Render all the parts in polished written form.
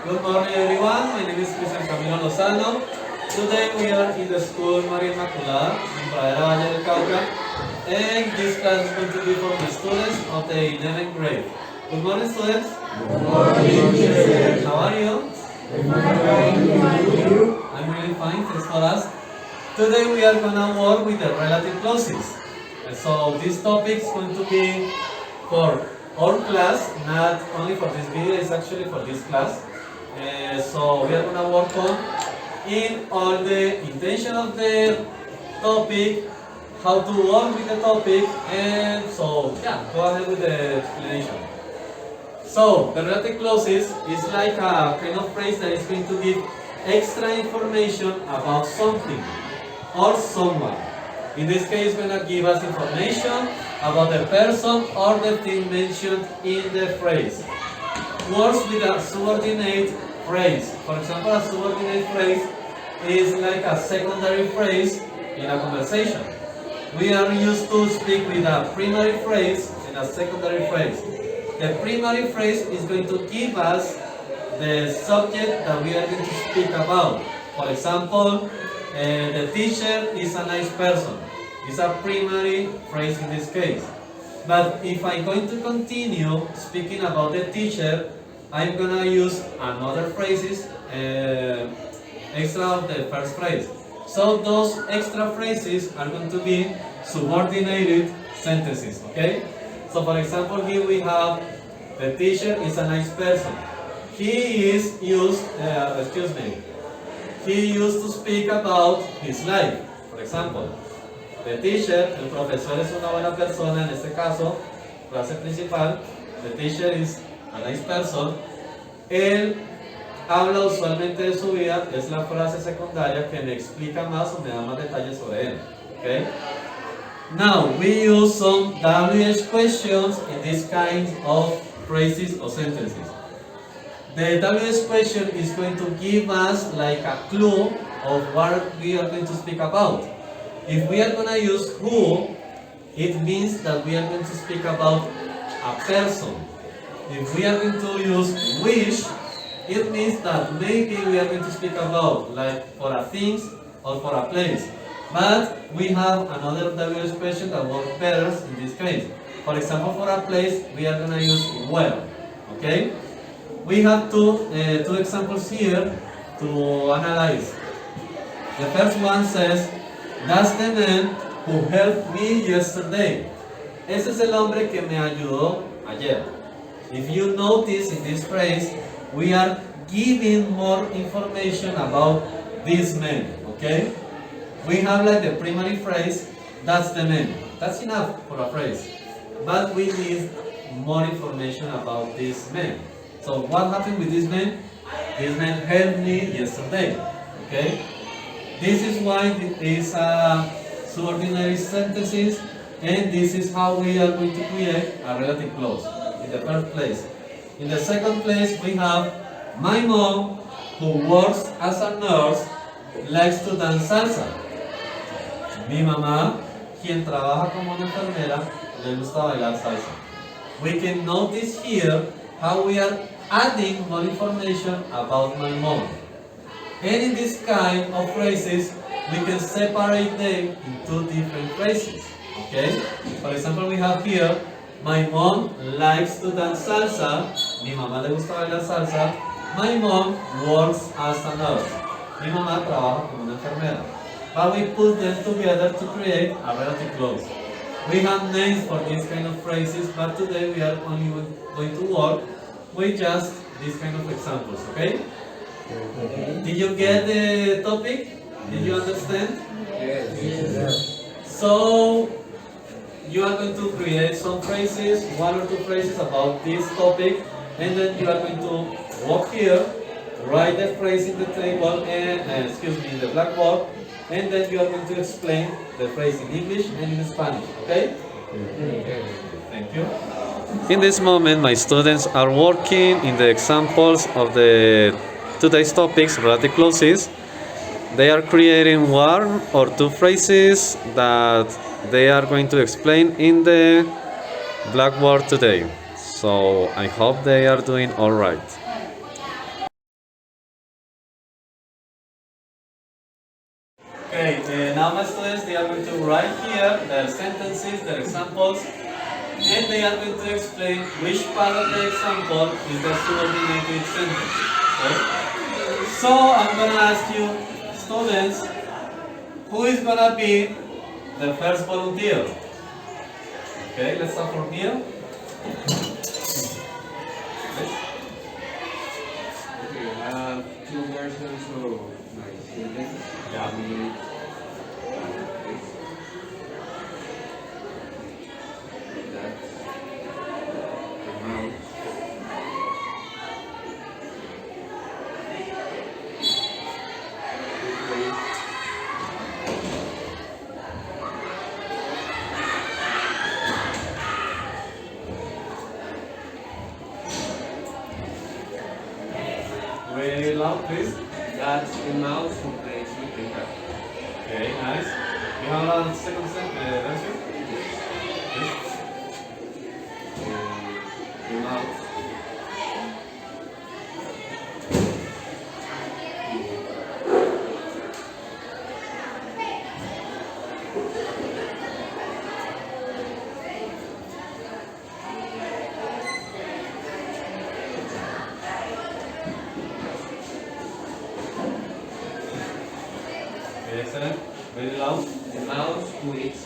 Good morning, everyone. My name is Camilo Lozano. Today we are in the school Inmaculada in Pradera, Valle, and this class is going to be for the students of the 11th grade. Good morning, students. Good morning, teacher. How are you? I'm really fine. Thanks for us. Today we are going to work with the relative clauses. So this topic is going to be for our class, not only for this video, it's actually for this class. So we are going to work on in all the intention of the topic, how to work with the topic, and so yeah, go ahead with the explanation. So the relative clauses is like a kind of phrase that is going to give extra information about something or someone. In this case, it's going to give us information about the person or the thing mentioned in the phrase. Words with a subordinate phrase. For example, a subordinate phrase is like a secondary phrase in a conversation. We are used to speak with a primary phrase and a secondary phrase. The primary phrase is going to give us the subject that we are going to speak about. For example, the teacher is a nice person. It's a primary phrase in this case. But if I'm going to continue speaking about the teacher, I'm going to use another phrases extra of the first phrase. So those extra phrases are going to be subordinated sentences, okay? So for example, here we have the teacher is a nice person. He is used, he used to speak about his life. For example, the teacher, el profesor es una buena persona, en este caso, frase principal, the teacher is a nice person. Él habla usualmente de su vida, es la frase secundaria que me explica más o me da más detalles sobre él. Okay? Now, we use some WH questions in this kind of phrases or sentences. The WH question is going to give us like a clue of what we are going to speak about. If we are going to use who, it means that we are going to speak about a person. If we are going to use which, it means that maybe we are going to speak about like for a thing or for a place. But we have another WH question that works better in this case. For example, for a place, we are going to use where. Okay? We have two examples here to analyze. The first one says, that's the man who helped me yesterday. Ese es el hombre que me ayudó ayer. If you notice in this phrase, we are giving more information about this man, okay? We have like the primary phrase, that's the man. That's enough for a phrase. But we need more information about this man. So what happened with this man? This man helped me yesterday, okay? This is why it is subordinate sentences, and this is how we are going to create a relative clause in the first place. In the second place, we have my mom, who works as a nurse, likes to dance salsa. Mi mamá, quien trabaja como una enfermera, le gusta bailar salsa. We can notice here how we are adding more information about my mom. And in this kind of phrases, we can separate them in two different phrases. Okay? For example, we have here, my mom likes to dance salsa. Mi mamá le gusta bailar salsa. My mom works as a nurse. Mi mamá trabaja como una enfermera. But we put them together to create a relative clause. We have names for these kind of phrases, but today we are only going to work with just these kind of examples. Okay? Did you get the topic? Did you understand? Yes. So, you are going to create some phrases, one or two phrases about this topic, and then you are going to walk here, write the phrase in the table, and in the blackboard, and then you are going to explain the phrase in English and in Spanish. Okay? Thank you. In this moment, my students are working in the examples of the today's topics, relative clauses. They are creating one or two phrases that they are going to explain in the blackboard today. So I hope they are doing all right. sentences, their examples, and they are going to explain which part of the example is the subordinated sentence. Okay? So I'm going to ask you, students, who is going to be the first volunteer? Okay, let's start from here. Okay, I have two versions of my sentence. Yeah. That's the mouse. Very loud, please. That's the mouse who plays with the cat. Okay, nice. You have a second version? Please. The mouse. Okay, excellent. Very loud. The mouse who is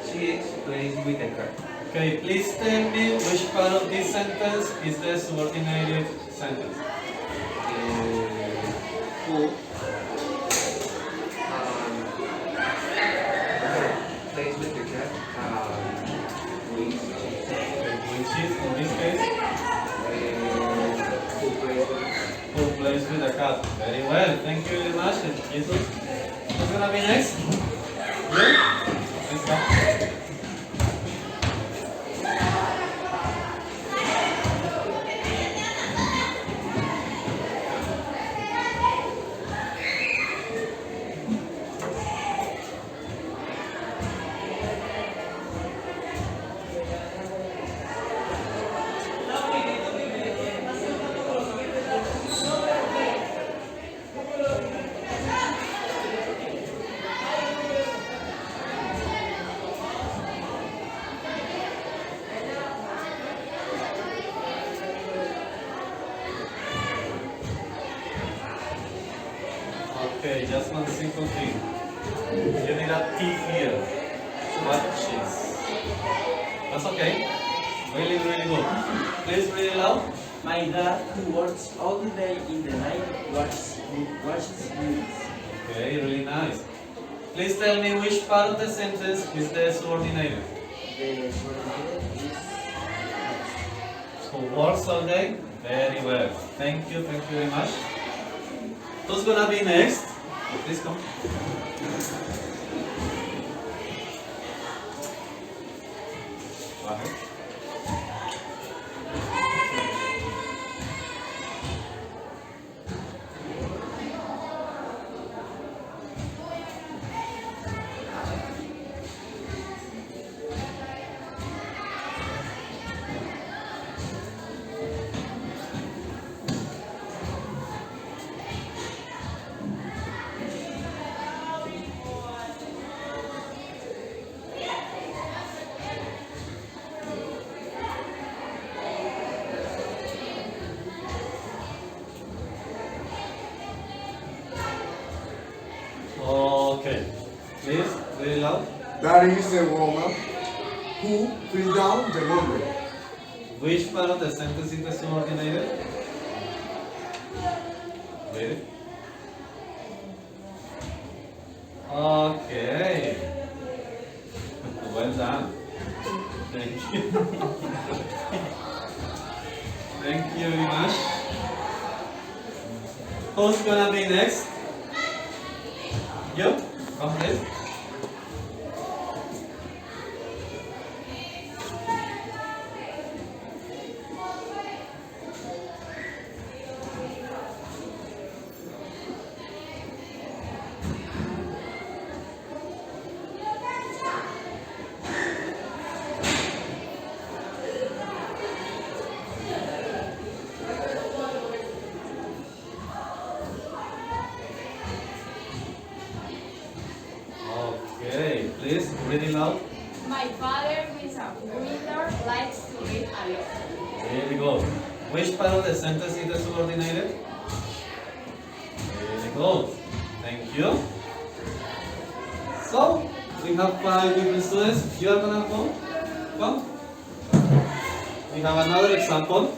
she plays with the cat. Okay, please tell me which part of this sentence is the subordinated sentence. Who plays with the cat. With Okay, which is, in this case, who plays with who plays with the cat. Very well, thank you very much. Jesus, who's gonna be next? You? Let's go. Okay, just one simple thing. You need a T here. What cheese? That's okay. Really, really good. Please read it loud. My dad, who works all the day in the night, watches movies. Okay, really nice. Please tell me which part of the sentence is the subordinated. The subordinated is Who works all day? Very well. Thank you very much. Who's gonna be next? Please come. Go ahead. Okay. Please, very loud. That is a woman who fell down the laundry. Which part of the sentence is the subordinated? Ready? Okay. Well done. Thank you. Thank you very much. Who's gonna be next? You? Come please. Okay, please read it out. My father with a reader likes to read a lot. Very good. Which part of the sentence is the subordinated? Very good. Thank you. So, we have 5 different students. You are gonna come. We have another example.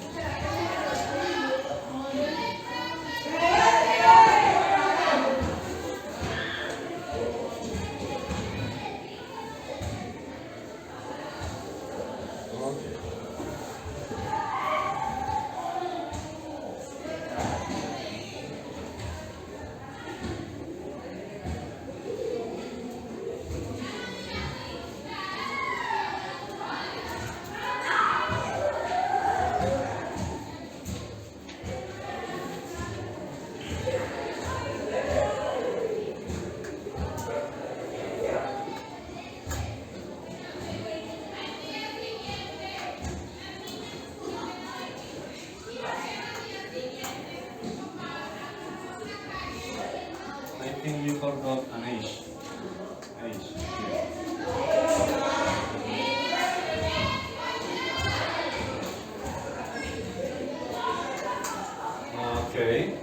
I think you forgot an H. Okay.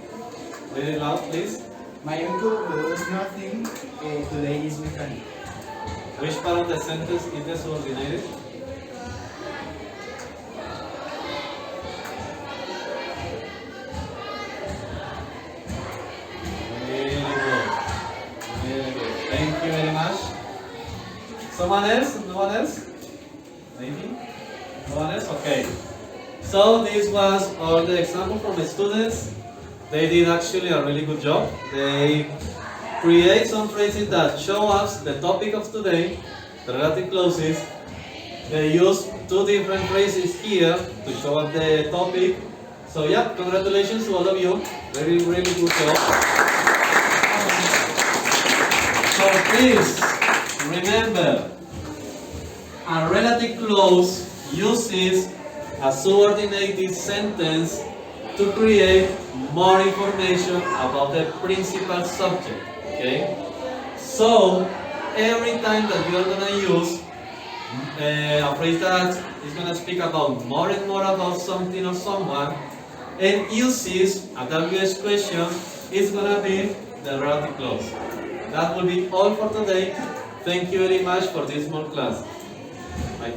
Very loud, please. My uncle does nothing. Today is mechanic. Which part of the sentence is the subordinated? Very good. Very good. Thank you very much. Someone else? No one else? Maybe? No one else? Okay. So this was all the example from the students. They did actually a really good job. They create some phrases that show us the topic of today, the rhetoric clauses. They use 2 different phrases here to show up the topic. So yeah, congratulations to all of you. Very, really good job. So please remember, a relative clause uses a subordinated sentence to create more information about the principal subject. Okay? So every time that you are going to use a phrase that is going to speak about more and more about something or someone and uses a WH question, it's going to be the relative clause. That will be all for today. Thank you very much for this small class. Bye.